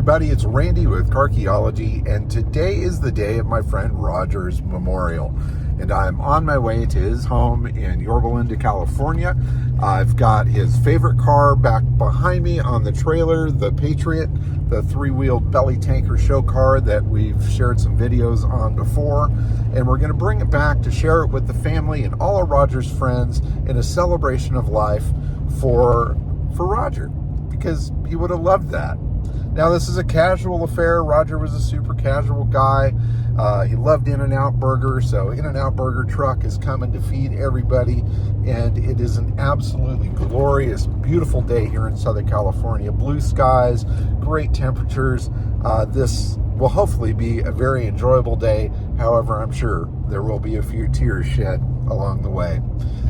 everybody, it's Randy with Carchaeology, and today is the day of my friend Roger's memorial. And I'm on my way to his home in Yorba Linda, California. I've got his favorite car back behind me on the trailer, the Patriot, the three-wheeled belly tanker show car that we've shared some videos on before. And we're going to bring it back to share it with the family and all of Roger's friends in a celebration of life for Roger, because he would have loved that. Now, this is a casual affair. Roger was a super casual guy. He loved In-N-Out Burger, so In-N-Out Burger truck is coming to feed everybody, and it is an absolutely glorious, beautiful day here in Southern California. Blue skies, great temperatures. This will hopefully be a very enjoyable day. However, I'm sure there will be a few tears shed along the way.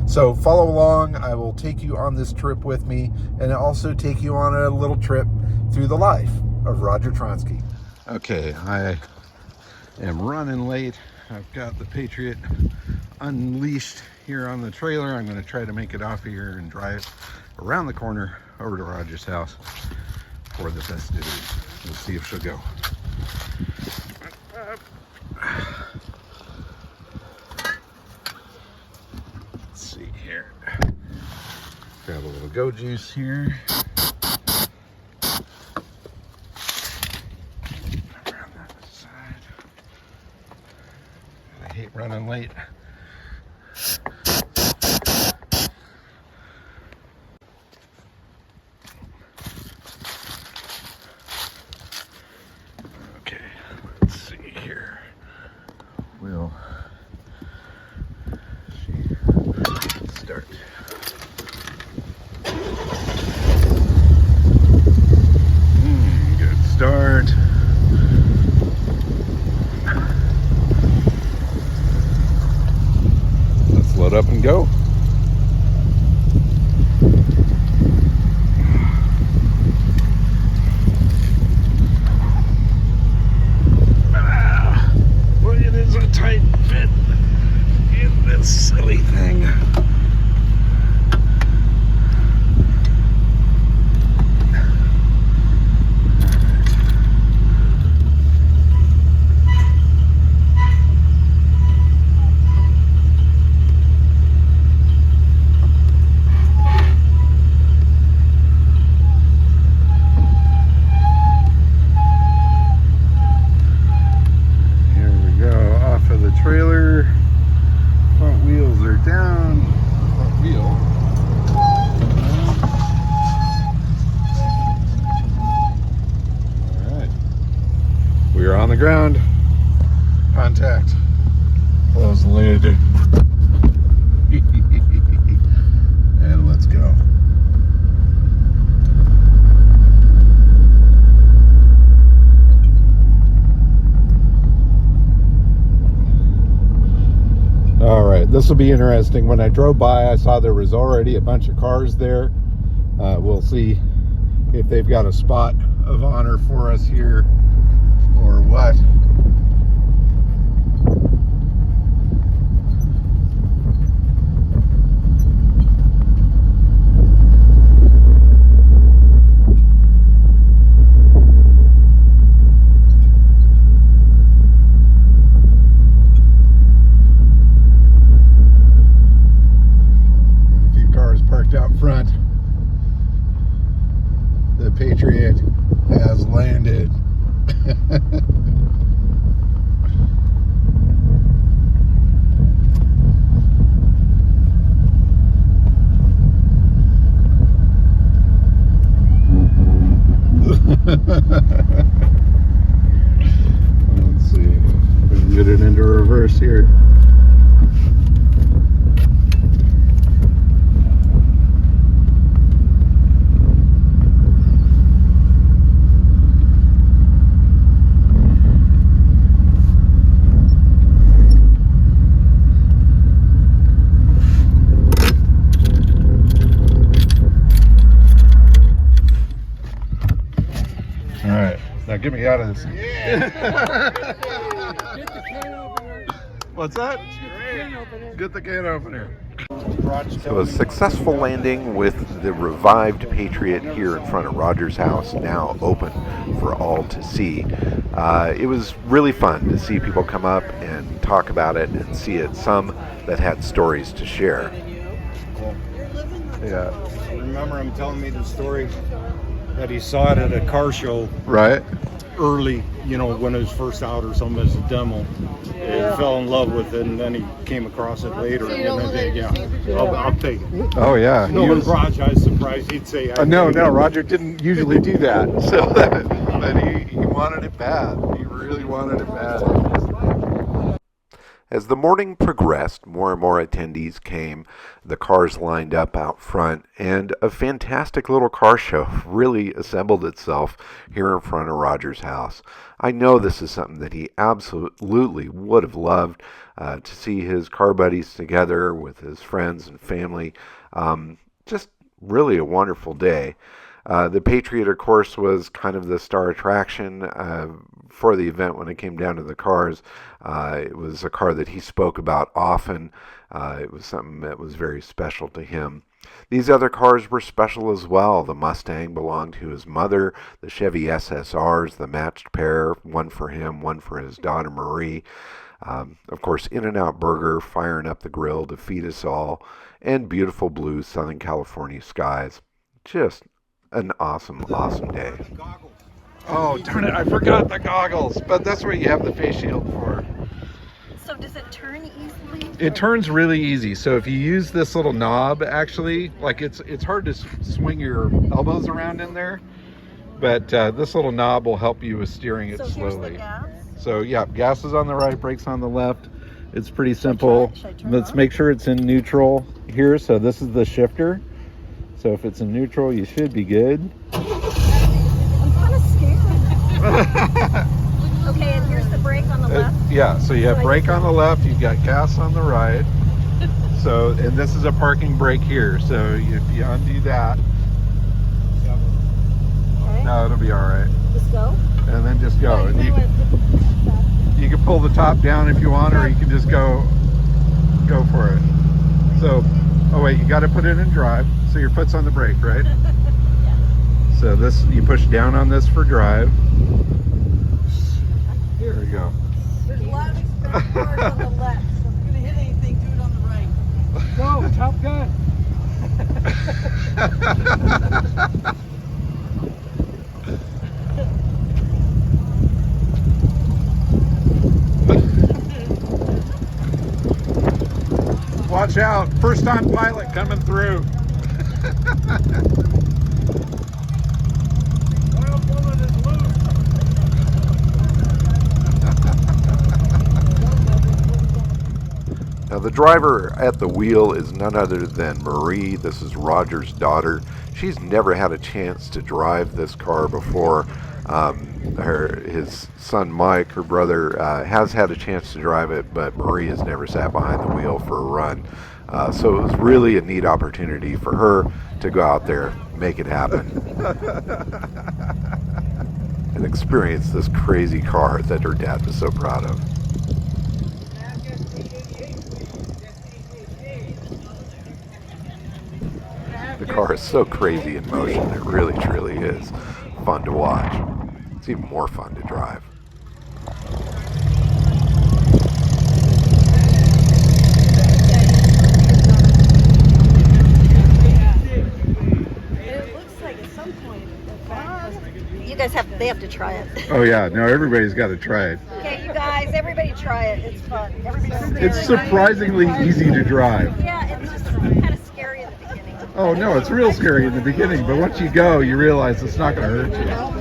So follow along. I will take you on this trip with me, and also take you on a little trip through the life of Roger Tronske. Okay, I am running late. I've got the Patriot unleashed here on the trailer. I'm going to try to make it off of here and drive around the corner over to Roger's house for the festivities. We'll see if she'll go. Let's see here. Grab a little go juice here. Around that side. I hate running late. Okay, let's see here. We'll start. Good start. Let's load up and go. Well, it is a tight fit in this silly thing. Trailer, front wheels are down, front wheel. All right, we are on the ground. Contact. Close lid. And let's go. All right, this will be interesting. When I drove by, I saw there was already a bunch of cars there. We'll see if they've got a spot of honor for us here or what. Out front, the Patriot has landed. Let's see if we can get it into reverse here. All right, now get me out of this. Yeah. Get the can over there. What's that? Get the can opener. So a successful landing with the revived Patriot here in front of Roger's house, now open for all to see. It was really fun to see people come up and talk about it and see it. Some that had stories to share. Yeah. Remember him telling me the story that he saw it at a car show. Right. Early, you know, when it was first out or something as a demo. And fell in love with it, and then he came across it later. And then, I'll take it. Oh, yeah. No, when Raj, I was surprised he'd say, no, Roger didn't usually do that. So, but he wanted it bad. He really wanted it bad. As the morning progressed, more and more attendees came. The cars lined up out front, and a fantastic little car show really assembled itself here in front of Roger's house. I know this is something that he absolutely would have loved, to see his car buddies together with his friends and family. Just really a wonderful day. The Patriot, of course, was kind of the star attraction for the event when it came down to the cars. It was a car that he spoke about often. It was something that was very special to him. These other cars were special as well. The Mustang belonged to his mother. The Chevy SSRs, the matched pair, one for him, one for his daughter Marie. Of course, In-N-Out Burger firing up the grill to feed us all. And beautiful blue Southern California skies. Just an awesome, awesome day. Oh, darn it, I forgot the goggles. But that's what you have the face shield for. So does it turn easily? It turns really easy. So if you use this little knob, actually, like it's hard to swing your elbows around in there. But this little knob will help you with steering it slowly. Here's the gas. So yeah, gas is on the right, brakes on the left. It's pretty simple. Let's make sure it's in neutral here. So this is the shifter. So if it's in neutral, you should be good. I'm kind of scared. Okay, and here's the brake on the left. Yeah, so you have brake on the left, you've got gas on the right. So, and this is a parking brake here. So if you undo that, Okay. no, it'll be all right. Just go. And then just go. And you can pull the top down if you want, or you can just go for it. So, oh wait, you got to put it in drive. So your foot's on the brake, right? Yeah. So this, you push down on this for drive. There we go. There's a lot of expensive cars on the left, so if you're gonna hit anything, do it on the right. Go, Top Gun. Watch out, first time pilot coming through. Now the driver at the wheel is none other than Marie. This is Roger's daughter. She's never had a chance to drive this car before. His son Mike, her brother, has had a chance to drive it, but Marie has never sat behind the wheel for a run. So it was really a neat opportunity for her to go out there, make it happen, and experience this crazy car that her dad was so proud of. The car is so crazy in motion, it really truly is fun to watch. It's even more fun to drive. It looks like at some point, you guys they have to try it. Oh yeah, no, everybody's got to try it. Okay, you guys, everybody try it. It's fun. It's surprisingly easy to drive. Yeah, it's just kind of scary in the beginning. Oh no, it's real scary in the beginning, but once you go, you realize it's not going to hurt you. Oh,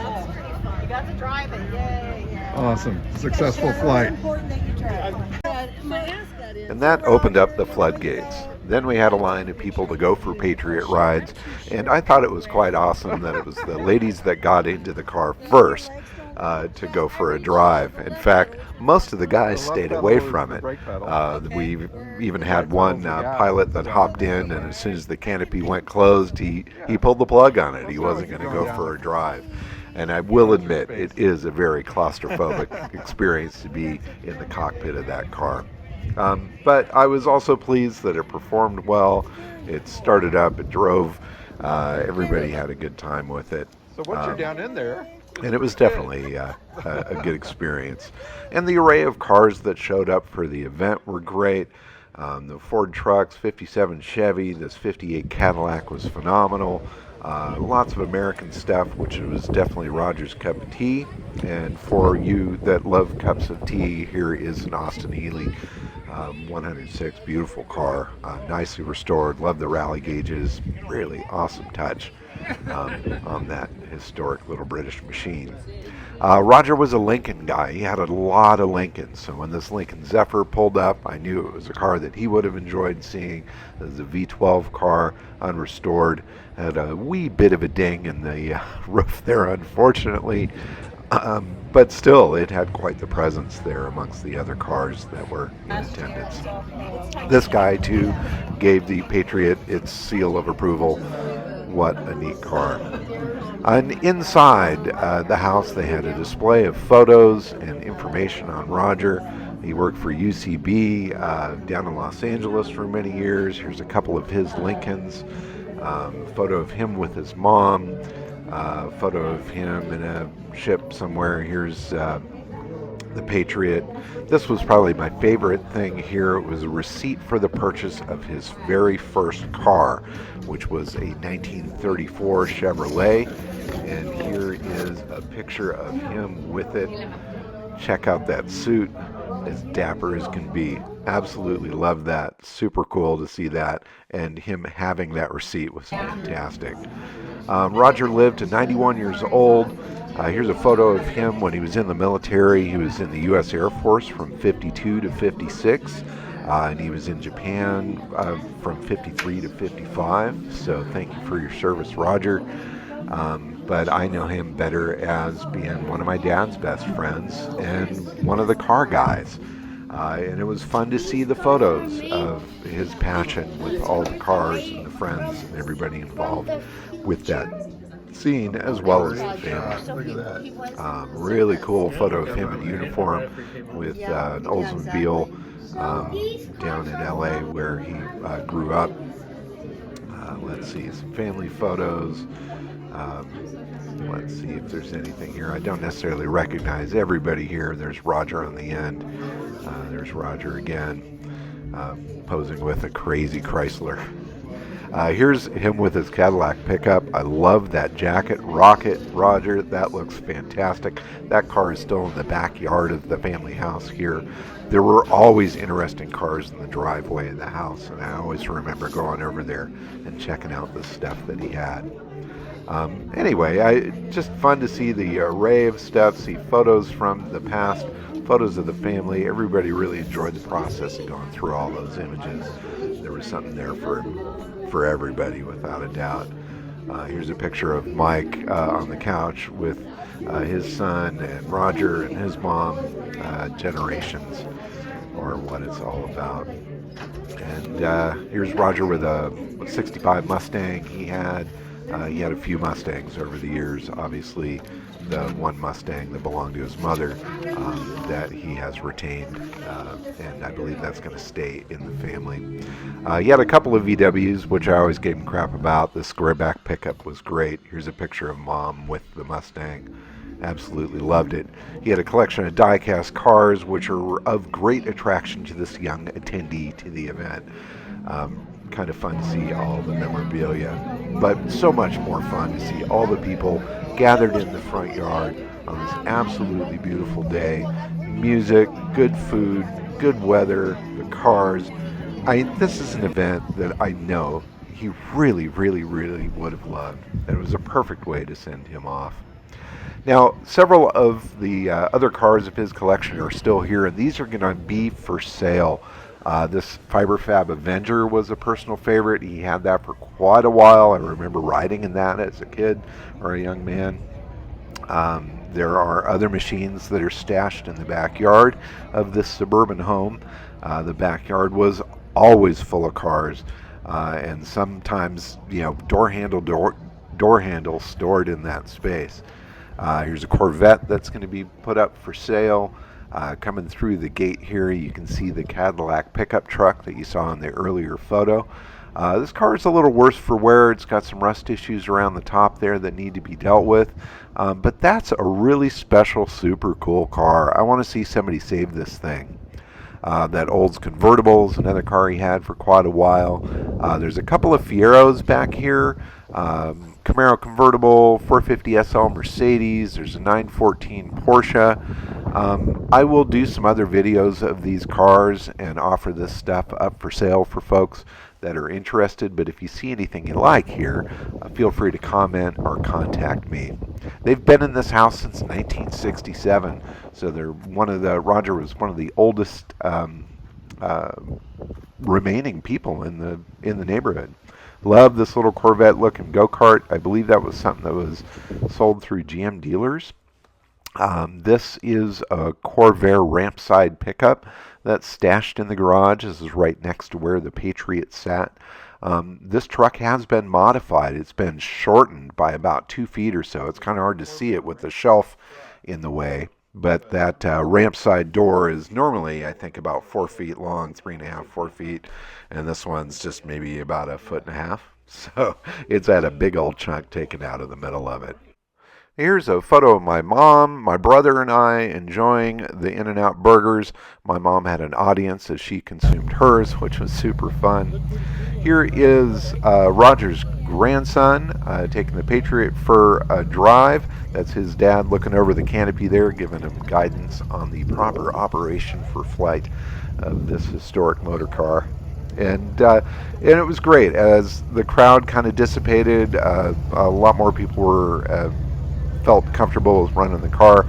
that's pretty fun. You got to drive it. Yay. Yeah. Awesome. Successful flight. It's important that you drive. And that opened up the floodgates. Then we had a line of people to go for Patriot rides, and I thought it was quite awesome that it was the ladies that got into the car first to go for a drive. In fact, most of the guys stayed away from it. We even had one pilot that hopped in, and as soon as the canopy went closed, he pulled the plug on it. He wasn't going to go for a drive. And I will admit, it is a very claustrophobic experience to be in the cockpit of that car. But I was also pleased that it performed well. It started up, it drove. Everybody had a good time with it. So once you're down in there, And it was definitely a good experience. And the array of cars that showed up for the event were great. The Ford trucks, 57 Chevy, this 58 Cadillac was phenomenal. Lots of American stuff, which was definitely Roger's cup of tea. And for you that love cups of tea, here is an Austin Healey 106, beautiful car, nicely restored. Love the rally gauges, really awesome touch on that historic little British machine. Roger was a Lincoln guy. He had a lot of Lincolns. So when this Lincoln Zephyr pulled up, I knew it was a car that he would have enjoyed seeing. It was a V12 car, unrestored. Had a wee bit of a ding in the roof there, unfortunately. But still, it had quite the presence there amongst the other cars that were in attendance. This guy, too, gave the Patriot its seal of approval. What a neat car. And inside the house, they had a display of photos and information on Roger. He worked for UCB down in Los Angeles for many years. Here's a couple of his Lincolns. Photo of him with his mom. Photo of him in a ship somewhere. Here's the Patriot. This was probably my favorite thing here. It was a receipt for the purchase of his very first car, which was a 1934 Chevrolet. And here is a picture of him with it. Check out that suit, as dapper as can be. Absolutely love that. Super cool to see that. And him having that receipt was fantastic. Roger lived to 91 years old. Here's a photo of him when he was in the military. He was in the U.S. Air Force from 52 to 56, and he was in Japan from 53 to 55. So thank you for your service, Roger. But I know him better as being one of my dad's best friends and one of the car guys. And it was fun to see the photos of his passion with all the cars and the friends and everybody involved with that scene, as well as the family. look at that. Really cool photo of him in uniform with an Oldsmobile down in LA where he grew up. Let's see, some family photos. Let's see if there's anything here. I don't necessarily recognize everybody here. There's Roger on the end. There's Roger again, posing with a crazy Chrysler. Here's him with his Cadillac pickup. I love that jacket. Rocket, Roger. That looks fantastic. That car is still in the backyard of the family house here. There were always interesting cars in the driveway of the house, and I always remember going over there and checking out the stuff that he had. Anyway, just fun to see the array of stuff, see photos from the past, photos of the family. Everybody really enjoyed the process of going through all those images. There was something there for everybody, without a doubt. Here's a picture of Mike on the couch with his son and Roger and his mom, generations, or what it's all about. And here's Roger with a 65 Mustang he had. He had a few Mustangs over the years. Obviously, the one Mustang that belonged to his mother that he has retained, and I believe that's going to stay in the family. He had a couple of VWs, which I always gave him crap about. The squareback pickup was great. Here's a picture of Mom with the Mustang. Absolutely loved it. He had a collection of die-cast cars, which are of great attraction to this young attendee to the event. Kind of fun to see all the memorabilia, but so much more fun to see all the people gathered in the front yard on this absolutely beautiful day. Music, good food, good weather, the cars. This is an event that I know he really, really, really would have loved. And it was a perfect way to send him off. Now, several of the other cars of his collection are still here, and these are going to be for sale. This Fiberfab Avenger was a personal favorite. He had that for quite a while. I remember riding in that as a kid or a young man. There are other machines that are stashed in the backyard of this suburban home. The backyard was always full of cars, and sometimes, door handles stored in that space. Here's a Corvette that's going to be put up for sale. Coming through the gate here, you can see the Cadillac pickup truck that you saw in the earlier photo. This car is a little worse for wear. It's got some rust issues around the top there that need to be dealt with. But that's a really special, super cool car. I want to see somebody save this thing. That Olds convertible is another car he had for quite a while. There's a couple of Fieros back here. Camaro convertible, 450 SL Mercedes. There's a 914 Porsche. I will do some other videos of these cars and offer this stuff up for sale for folks that are interested. But if you see anything you like here, feel free to comment or contact me. They've been in this house since 1967, so they're Roger was one of the oldest remaining people in the neighborhood. Love this little Corvette looking go-kart. I believe that was something that was sold through GM dealers. This is a Corvair ramp side pickup that's stashed in the garage. This is right next to where the Patriot sat. This truck has been modified. It's been shortened by about 2 feet or so. It's kind of hard to see it with the shelf in the way. But that ramp side door is normally, I think, about 4 feet long, 3.5, 4 feet. And this one's just maybe about 1.5 feet. So it's had a big old chunk taken out of the middle of it. Here's a photo of my mom, my brother, and I enjoying the In-N-Out burgers. My mom had an audience as she consumed hers, which was super fun. Here is Roger's grandson taking the Patriot for a drive. That's his dad looking over the canopy there, giving him guidance on the proper operation for flight of this historic motor car. And it was great. As the crowd kind of dissipated, a lot more people were felt comfortable with running the car.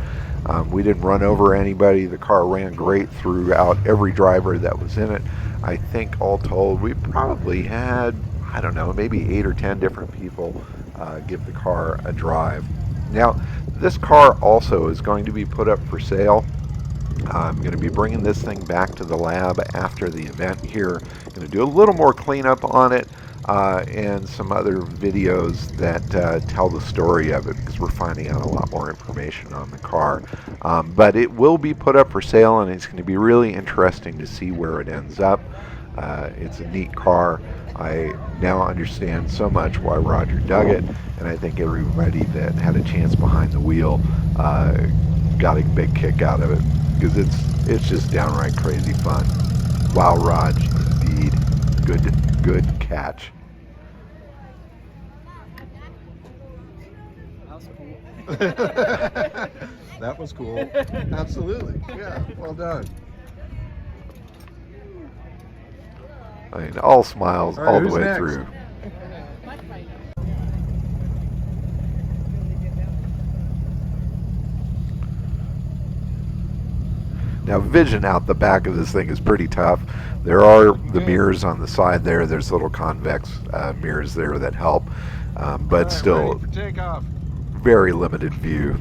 We didn't run over anybody. The car ran great throughout every driver that was in it. I think all told, we probably had, I don't know, maybe 8 or 10 different people give the car a drive. Now, this car also is going to be put up for sale. I'm going to be bringing this thing back to the lab after the event here. Going to do a little more cleanup on it and some other videos that tell the story of it, because we're finding out a lot more information on the car. But it will be put up for sale, and it's going to be really interesting to see where it ends up. It's a neat car. I now understand so much why Roger dug it, and I think everybody that had a chance behind the wheel got a big kick out of it, because it's just downright crazy fun. Wow, Raj, indeed. Good catch. That was cool. Absolutely. Yeah, well done. I mean, all smiles all the who's way next? through. Now, vision out the back of this thing is pretty tough. There are the mirrors on the side there. There's little convex mirrors there that help, but still Ready for takeoff. very limited view.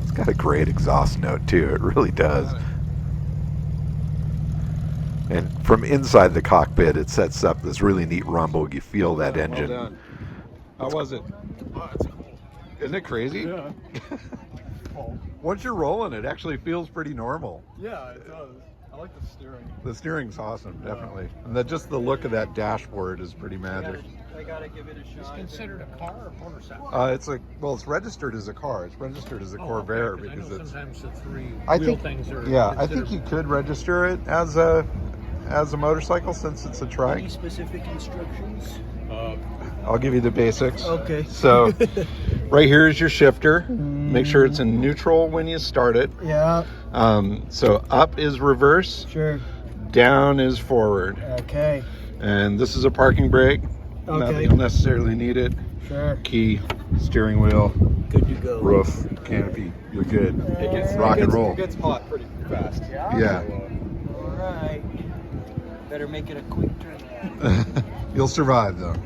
It's got a great exhaust note too. It really does. And from inside the cockpit, it sets up this really neat rumble. You feel that engine. Well done. How was it? Isn't it crazy? Yeah. Once you're rolling, it actually feels pretty normal. Yeah, it does. I like the steering. The steering's awesome, definitely. And just the look of that dashboard is pretty magic. I gotta give it a shot. It's considered a car or motorcycle? It's like, well, it's registered as a car. It's registered as a Corvair okay, because I know it's. sometimes the three I wheel think, things are. yeah, I think you could register it as a motorcycle since it's a Any trike. specific instructions? I'll give you the basics. Okay. So, right here is your shifter. Make sure it's in neutral when you start it. Yeah. So up is reverse, Sure. down is forward. Okay. And this is a parking brake. Not that Okay. you'll necessarily need it. Sure. Key, steering wheel, Good to go. roof, canopy. You're good. It gets- Rock and roll. It gets hot pretty fast. Yeah. All right. Better make it a quick turn. You'll survive though.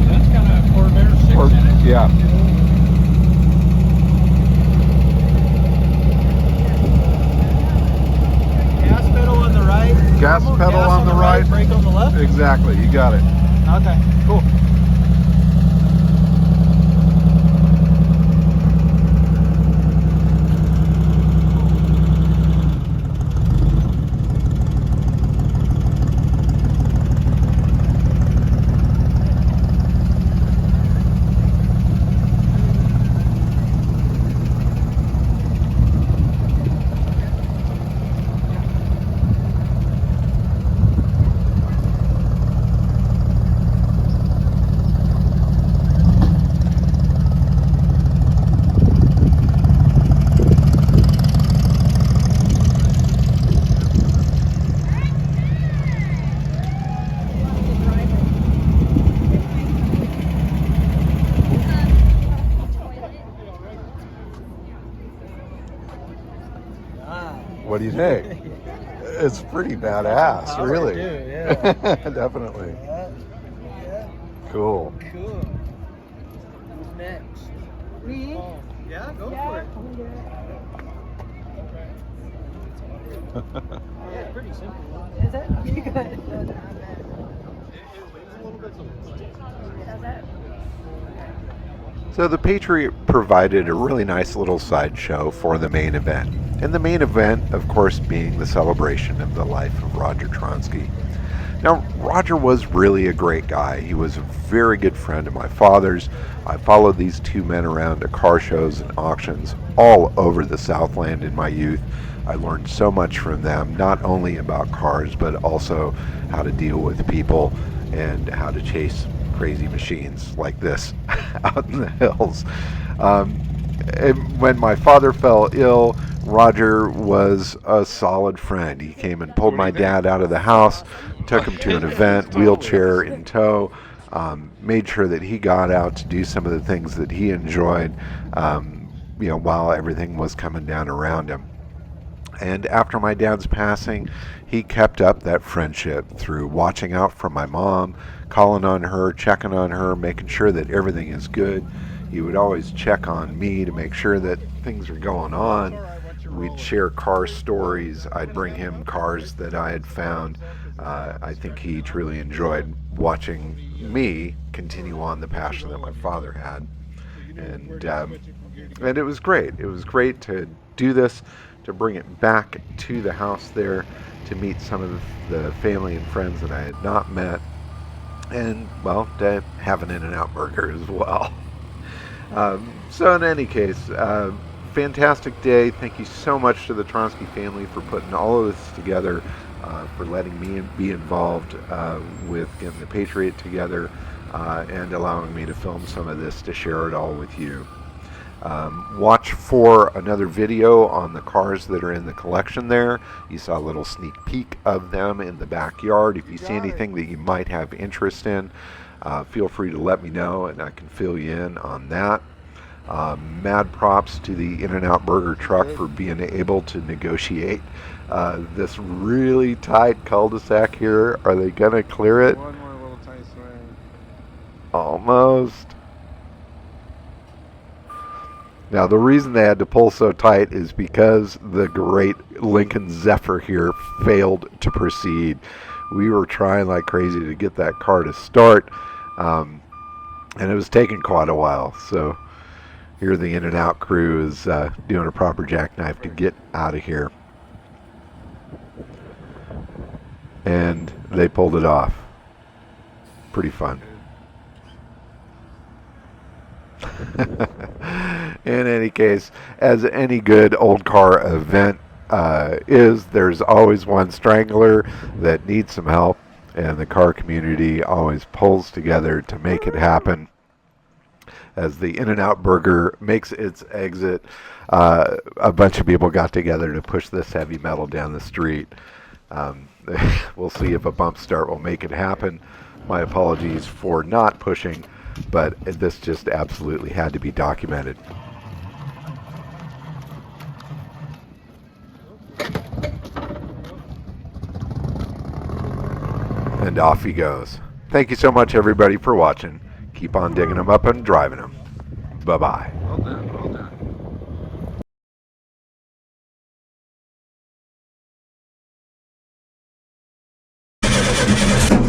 That's got a Corvair 6 in it. Yeah. gas normal, pedal gas on the right. brake on the left? Exactly, you got it. Okay, cool. What do you think? It's pretty badass, Power, really. dude, yeah. Definitely. Yeah. Cool. Cool. Who's next? Me? Yeah, go for it. Yeah, pretty simple. Is it? Okay, good. Does it? So the Patriot provided a really nice little sideshow for the main event. And the main event, of course, being the celebration of the life of Roger Tronske. Now, Roger was really a great guy. He was a very good friend of my father's. I followed these two men around to car shows and auctions all over the Southland in my youth. I learned so much from them, not only about cars, but also how to deal with people and how to chase crazy machines like this out in the hills. And when my father fell ill, Roger was a solid friend. He came and pulled my dad out of the house, took him to an event, wheelchair in tow, made sure that he got out to do some of the things that he enjoyed, while everything was coming down around him. And after my dad's passing, he kept up that friendship through watching out for my mom, calling on her, checking on her, making sure that everything is good. He would always check on me to make sure that things are going on. We'd share car stories. I'd bring him cars that I had found. I think he truly enjoyed watching me continue on the passion that my father had. And it was great. It was great to do this, to bring it back to the house there, to meet some of the family and friends that I had not met, and, well, to have an In-N-Out burger as well. So in any case, fantastic day. Thank you so much to the Tronske family for putting all of this together, for letting me be involved with getting the Patriot together, and allowing me to film some of this to share it all with you. Watch for another video on the cars that are in the collection there. You saw a little sneak peek of them in the backyard. If you see anything that you might have interest in, feel free to let me know and I can fill you in on that. Mad props to the In-N-Out Burger truck for being able to negotiate this really tight cul-de-sac here. Are they going to clear it? One more little tiny swing. Almost. Now, the reason they had to pull so tight is because the great Lincoln Zephyr here failed to proceed. We were trying like crazy to get that car to start, and it was taking quite a while. So here the In-N-Out crew is doing a proper jackknife to get out of here. And they pulled it off. Pretty fun. In any case, as any good old car event there's always one strangler that needs some help, and the car community always pulls together to make it happen. As the In-N-Out Burger makes its exit, a bunch of people got together to push this heavy metal down the street. We'll see if a bump start will make it happen. My apologies for not pushing, but this just absolutely had to be documented. And off he goes. Thank you so much, everybody, for watching. Keep on digging them up and driving them. Bye-bye. Well done, well done. it.